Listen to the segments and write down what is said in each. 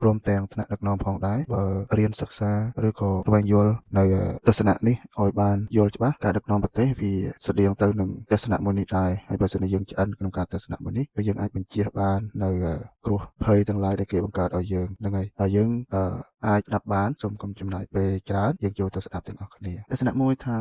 ព្រមទាំងថ្នាក់ដឹកនាំផងដែរបើរៀនសិក្សាឬក៏ស្វែងយល់នៅទស្សនៈនេះឲ្យបានយល់ច្បាស់ការដឹកនាំប្រទេសវាស្តៀងទៅនឹងទស្សនៈមួយនេះដែរហើយបើសិនជាយើងឆ្អិនក្នុងការទស្សនៈមួយនេះគឺយើងអាចបញ្ជៀសបាននៅគ្រោះភ័យទាំងឡាយដែលគេបង្កើតឲ្យយើងហ្នឹងហើយហើយយើងអាចស្ដាប់បានសូមកុំចំណាយពេលច្រើនយើងចូលទៅស្ដាប់ទាំងអស់គ្នាទស្សនៈមួយថា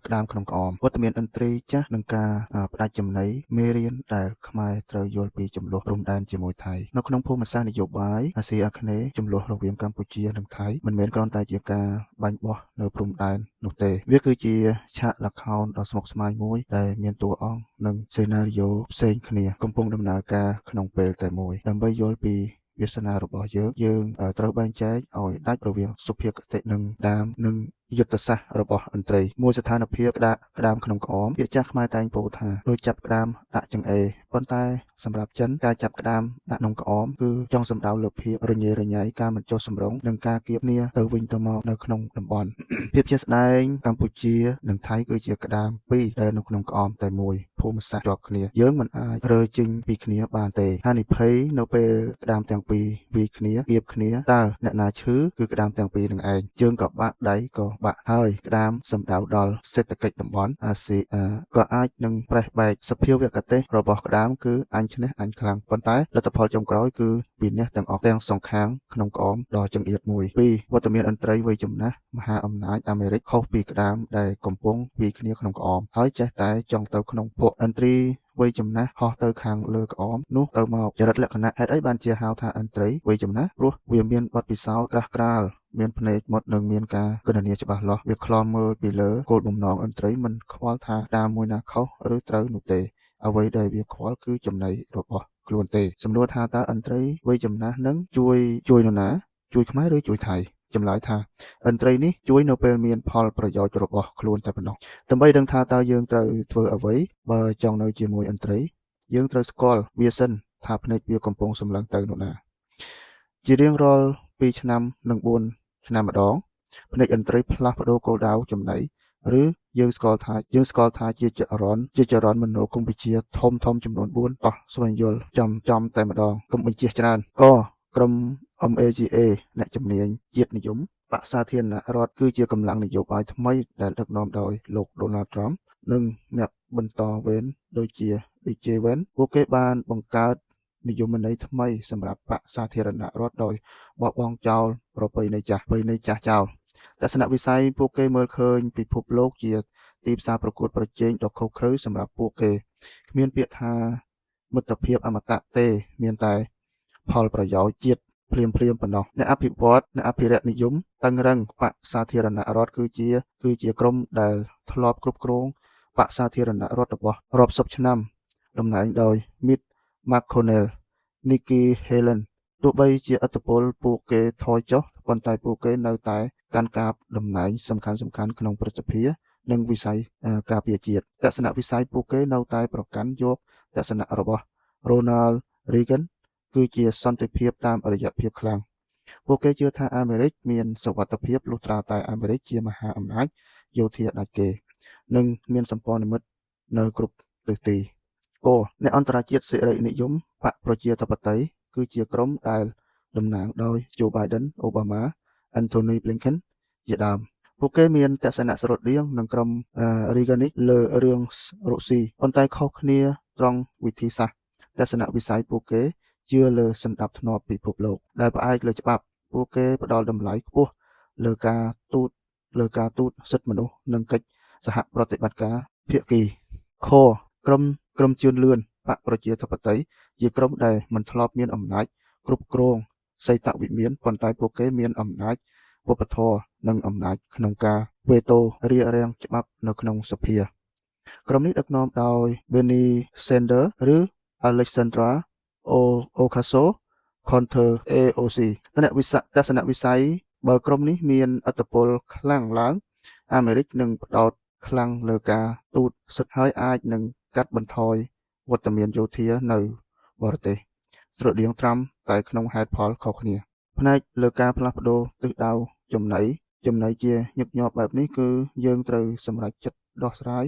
ក្តាមក្នុងក្អមវត្តមានឥន្ទ្រីចាស់នឹងការផ្ដាច់ចំណីមេរៀនដែលខ្មែរត្រូវយល់ពីចំនួនព្រំដែនជាមួយថៃនៅក្នុងភូមិសាស្ត្រនយោបាយអាស៊ីអាគ្នេយ៍ចំនួនរវាងកម្ពុជានិងថៃមិនមែនគ្រាន់តែជាការបាញ់បោះនៅព្រំដែននោះទេវាគឺជាឆាកល្ខោនដ៏ស្មុគស្មាញមួយដែលមានតួអង្គនិងសេណារីយ៉ូផ្សេងគ្នាកំពុងដំណើរការក្នុងពេលតែមួយដើម្បីយល់ពីវាសនារបស់យើងត្រូវបែងចែកឲ្យដាច់រវាងសុភាគតិនិងដាមនិងយុទ្ធសាស្ត្ររបស់ឥន្ទ្រីមួយស្ថានភាពក្តាមក្នុងក្អមពាក្យចាស់ខ្មែរតែងពោលថាដូចចាប់ក្តាមដាក់ចង្អេរប៉ុន្តែសម្រាប់ចិនការចាប់ក្តាមដាក់ក្នុងក្អមគឺចង់សំដៅលើភាពរញ៉េរញ៉ៃការមិនចុះសម្រុងនិងការគៀបគ្នាទៅវិញទៅមកនៅក្នុងតំបន់ភាពជាស្ដែងកម្ពុជានិងថៃគឺជាក្តាមពីរដែលនៅក្នុងក្អមតែមួយភូមិសាស្ត្រជាប់គ្នាយើងមិនអាចរើចេញពីគ្នាបានទេហានិភ័យនៅពេលក្តាមទាំងពីរវាយគ្នាគៀបគ្នាតើអ្នកណាឈឺគឺក្តាមទាំងពីរនឹងឯងជើងក៏បាក់ដៃក៏បាក់ហើយក្តាមសំដៅដល់សេដ្ឋកិច្ចតំបន់អាស៊ីក៏អាចនឹងប្រេះបែកសភាវគតិរបស់ក្តាមគឺអញឈ្នះអញខ្លាំងប៉ុន្តែលទ្ធផលចុងក្រោយគឺវិនាសទាំងអស់ទាំងសងខាងក្នុងក្អមដ៏ចង្អៀតមួយពីរវត្តមានឥន្ទ្រីវ័យចំណាស់មហាអំណាចអាមេរិកខុសពីក្តាមដែលកំពុងវាយគ្នាក្នុងក្អមហើយចេះតែចង់ទៅក្នុងពួកឥន្ទ្រីវ័យចំណាស់ហោះទៅខាងលើក្អមនោះទៅមកចរិតលក្ខណៈហេតុអីបានជាហៅថាឥន្ទ្រីវ័យចំណាស់ព្រោះវាមានបទពិសោធន៍ក្រាស់ក្រាលមានភ្នែកមុតនិងមានការគណនាច្បាស់លាស់វាខ្លន់មើលពីលើគោលបំណងឥន្ទ្រីមិនខ្វល់ថាតាមមួយណាខុសឬត្រូវនោះទេអ្វីដែលវាខ្វល់គឺចំណីរបស់ខ្លួនទេសំណួរថាតើឥន្ទ្រីវ័យចំណាស់នឹងជួយនរណាជួយខ្មែរឬជួយថៃចម្លើយថាឥន្ទ្រីនេះជួយនៅពេលមានផលប្រយោជន៍របស់ខ្លួនតែប៉ុណ្ណោះដើម្បីដឹងថាតើយើងត្រូវធ្វើអ្វីបើចង់នៅជាមួយឥន្ទ្រីយើងត្រូវស្គាល់វាសិនថាភ្នែកវាកំពុងសម្លឹងទៅនរណាជារៀងរាល់2ឆ្នាំនិង4ឆ្នាំម្ដងភ្នែកឥន្ទ្រីផ្លាស់ប្ដូរគោលដៅចំណៃឬយើងស្គាល់ថាជាចរន្តមនោគមវិជ្ជាធំចំនួន4តោះស្វែងយល់ចំតែម្ដងកុំបញ្ជាច្រើនក៏ក្រុម MAGA អ្នកជំនាញជាតិនិយមបក្សសាធារណរដ្ឋគឺជាកម្លាំងនយោបាយថ្មីដែលដឹកនាំដោយលោក Donald Trump និងអ្នកបន្តវេនដូចជា DJ Wen ពួកគេបានបង្កើតនិយមន័យថ្មីសម្រាប់បក្សសាធារណរដ្ឋដោយបោះបង់ចោលប្រពៃណីចាស់ចោលទស្សនវិស័យពួកគេមើលឃើញពិភពលោកជាទីផ្សារប្រកួតប្រជែងដ៏ឃោរឃៅសម្រាប់ពួកគេគ្មានពាក្យថាមិត្តភាពអមតៈទេមានតែផលប្រយោជន៍ជាតិភ្លាមប៉ុណ្ណោះអ្នកអភិរក្សនិយមតឹងរឹងបក្សសាធារណរដ្ឋគឺជាក្រុមដែលធ្លាប់គ្រប់គ្រងបក្សសាធារណរដ្ឋរបស់រាប់សិបឆ្នាំតំណែងដោយ Mitch McConnell Nikki Haley ទោះបីជាឥទ្ធិពលពួកគេថយចុះប៉ុន្តែពួកគេនៅតែកាន់កាប់តំណែងសំខាន់ក្នុងព្រឹទ្ធសភានិងវិស័យការពារជាតិទស្សនវិស័យពួកគេនៅតែប្រកាន់យកទស្សនៈរបស់ Ronald Reagan គឺជាសន្តិភាពតាមអរិយភាពខ្លាំងពួកគេជឿថាអាមេរិកមានសុវត្ថិភាពលុះត្រាតែអាមេរិកជាមហាអំណាចយោធាដាច់គេនិងមានសម្ព័ន្ធមិត្តនៅគ្រប់ទិសទីគោលអ្នកអន្តរជាតិសេរីនិយមបកប្រជាធិបតេយ្យគឺជាក្រុមដែលតំណាងដោយ Joe Biden Obama Anthony Blinken ជាដើមពួកគេមានទស្សនៈស្រដៀងនឹងក្រុម Reaganic លើរឿងរុស្ស៊ីប៉ុន្តែខុសគ្នាត្រង់វិធីសាស្ត្រទស្សនវិស័យពួកគេជឿលើសណ្ដាប់ធ្នាប់ពិភពលោកដែលផ្អែកលើច្បាប់ពួកគេផ្ដល់តម្លៃខ្ពស់លើការទូតសិទ្ធិមនុស្សនិងកិច្ចសហប្រតិបត្តិការភាគីខក្រុមជឿនលឿនបកប្រជាធិបតេយ្យជាក្រុមដែលមិនធ្លាប់មានអំណាចគ្រប់គ្រងសីតវិមានប៉ុន្តែពួកគេមានអំណាចវប្បធម៌និងអំណាចក្នុងការវេតូរារាំងច្បាប់នៅក្នុងសភាក្រុមនេះដឹកនាំដោយ Bernie Sanders ឬ Alexandra Ocasio-Cortez AOC ទស្សនវិស័យបើក្រុមនេះមានឥទ្ធិពលខ្លាំងឡើងអាមេរិកនឹងផ្ដោតខ្លាំងលើការទូតសិទ្ធិហើយអាចនឹងកាត់បន្ថយវត្តមានយោធានៅបរទេសស្រដៀងត្រាំតែក្នុងហេតុផលខុសគ្នាផ្នែកលើការផ្លាស់ប្ដូរទិសដៅចំណីជាញឹកញាប់បែបនេះគឺយើងត្រូវសម្រេចចិត្តដោះស្រាយ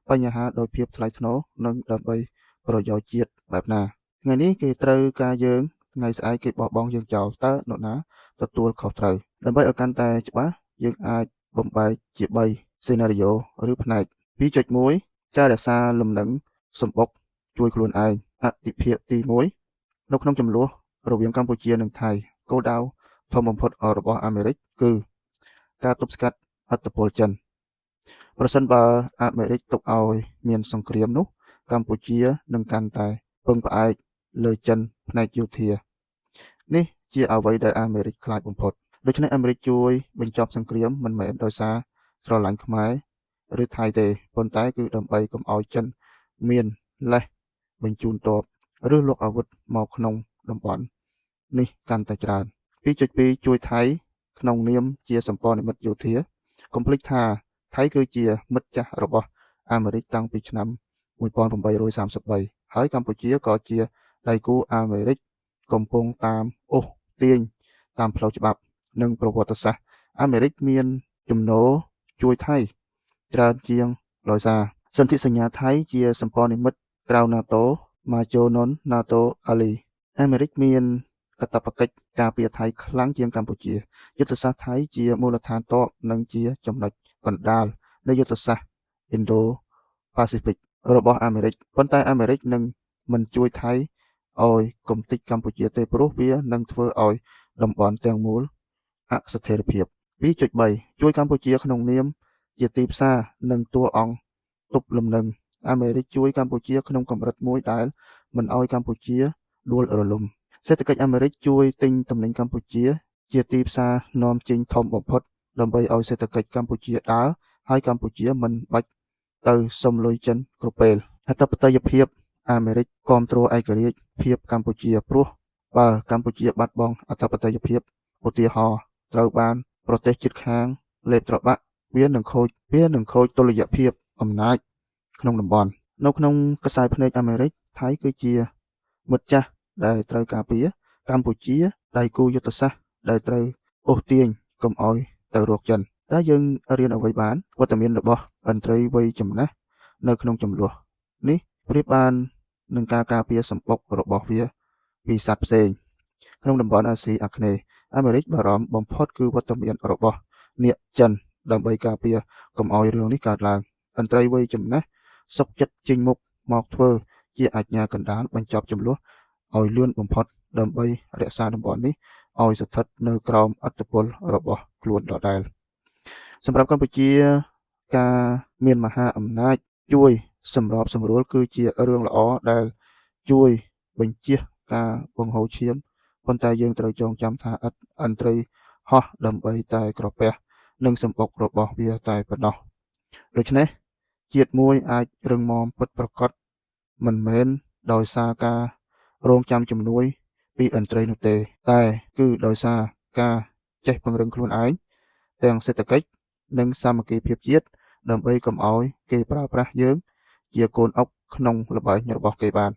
បញ្ហាដោយភាពថ្លៃថ្នូរនិងដើម្បីប្រយោជន៍ជាតិបែបណាថ្ងៃនេះគេត្រូវការយើង ថ្ងៃស្អែកគេបោះបង់យើងចោលតើនរណាទទួលខុសត្រូវដើម្បីឲ្យកាន់តែច្បាស់យើងអាចបំបែកជា3 scenario ឬផ្នែក 2.1 ការរក្សាលំនឹងសម្បុកជួយខ្លួនឯងអតិភិបទី1នៅក្នុងចំនួនរវាងកម្ពុជានិងថៃគោលដៅធំបំផុតរបស់អាមេរិកគឺការទប់ស្កាត់ឥទ្ធិពលចិនប្រសិនបើអាមេរិកទុកឲ្យមានសង្គ្រាមនោះកម្ពុជានឹងកាន់តែពឹងផ្អែកលើចិនផ្នែកយោធានេះជាអ្វីដែលអាមេរិកខ្លាចបំផុតដូច្នេះអាមេរិកជួយបញ្ចប់សង្គ្រាមមិនមែនដោយសារស្រឡាញ់ខ្មែរឬថៃទេប៉ុន្តែគឺដើម្បីកុំឲ្យចិនមានលេសបញ្ជូនទ័ពឬលុកអាវុធមកក្នុងតំបន់នេះកាន់តែច្រើន 2.2 ជួយថៃក្នុងនាមជាសម្ព័ន្ធមិត្តយោធាកុំភ្លេចថាថៃគឺជាមិត្តចាស់របស់អាមេរិកតាំងពីឆ្នាំ1833ហើយកម្ពុជាក៏ជាដៃគូអាមេរិកកំពុងតាមអូសទាញតាមផ្លូវច្បាប់និងប្រវត្តិសាស្ត្រអាមេរិកមានចំណូលជួយថៃច្រើនជាងដោយសារសន្ធិសញ្ញាថៃជាសម្ព័ន្ធមិត្តក្រៅ NATO មកចូលនុន NATO អាលីអាមេរិកមានកាតព្វកិច្ចការពារថៃខ្លាំងជាងកម្ពុជាយុទ្ធសាស្ត្រថៃជាមូលដ្ឋានទ័ពនិងជាចំណុចកណ្ដាលនៃយុទ្ធសាស្ត្រ Indo-Pacific របស់អាមេរិកប៉ុន្តែអាមេរិកនឹងមិនជួយថៃឲ្យគំតិចកម្ពុជាទេព្រោះវានឹងធ្វើឲ្យតំបន់ទាំងមូលអស្ថិរភាព 2.3 ជួយកម្ពុជាក្នុងនាមជាទីផ្សារនិងតួអង្គទប់លំនឹងអាមេរិកជួយកម្ពុជាក្នុងកម្រិតមួយដែលមិនឲ្យកម្ពុជាដួលរលំសេដ្ឋកិច្ចអាមេរិកជួយទិញទំនិញកម្ពុជាជាទីផ្សារនាំចេញធំបំផុតដើម្បីឲ្យសេដ្ឋកិច្ចកម្ពុជាដើរហើយកម្ពុជាមិនបាច់ទៅសុំលុយចិនគ្រប់ពេលអធិបតេយ្យភាពអាមេរិកគ្រប់គ្រងឯករាជ្យភាពកម្ពុជាព្រោះបើកម្ពុជាបាត់បង់អធិបតេយ្យភាពឧទាហរណ៍ត្រូវបានប្រទេសជិតខាងលេបត្របាក់វានឹងខូចតុល្យភាពអំណាចក្នុងតំបន់នៅក្នុងខ្សែភ្នែកអាមេរិកថៃគឺជាមិត្តចាស់ដែលត្រូវការពារកម្ពុជាដៃគូយុទ្ធសាស្ត្រដែលត្រូវអូសទាញកុំឲ្យទៅរកចិនតែយើងរៀនអ្វីបានវត្តមានរបស់ឥន្ទ្រីវ័យចំណាស់នៅក្នុងចំនួននេះប្រៀបបាននឹងការការពារសម្បុករបស់វាពីសត្វផ្សេងក្នុងតំបន់អាស៊ីអាគ្នេយ៍អាមេរិកបារម្ភបំផុតគឺវត្តមានរបស់នាគចិនដើម្បីការពារកុំឲ្យរឿងនេះកើតឡើងឥន្ទ្រីវ័យចំណាស់សុកចិត្តចេញមុខមកធ្វើជាអាជ្ញាកណ្ដាលបញ្ចប់ចំនួនឲ្យលឿនបំផុតដើម្បីរក្សាតំបន់នេះឲ្យស្ថិតនៅក្រោមឥទ្ធិពលរបស់ខ្លួនដដែលសម្រាប់កម្ពុជាការមានមហាអំណាចជួយសម្របសម្រួលគឺជារឿងល្អដែលជួយបញ្ជៀសការបង្ហូរឈាមប៉ុន្តែយើងត្រូវចងចាំថាឥន្ទ្រីហោះដើម្បីតែក្រពះនិងសម្បុករបស់វាតែប៉ុណ្ណោះដូច្នេះជាតិមួយអាចរឹងមាំពិតប្រាកដមិនមែនដោយសារការរងចាំជំនួយពីឥន្ទ្រីនោះទេតែគឺដោយសារការចេះពង្រឹងខ្លួនឯងទាំងសេដ្ឋកិច្ចនិងសាមគ្គីភាពជាតិដើម្បីកុំឲ្យគេប្រើប្រាស់យើងជាកូនអុកក្នុងល្បែងរបស់គេបាន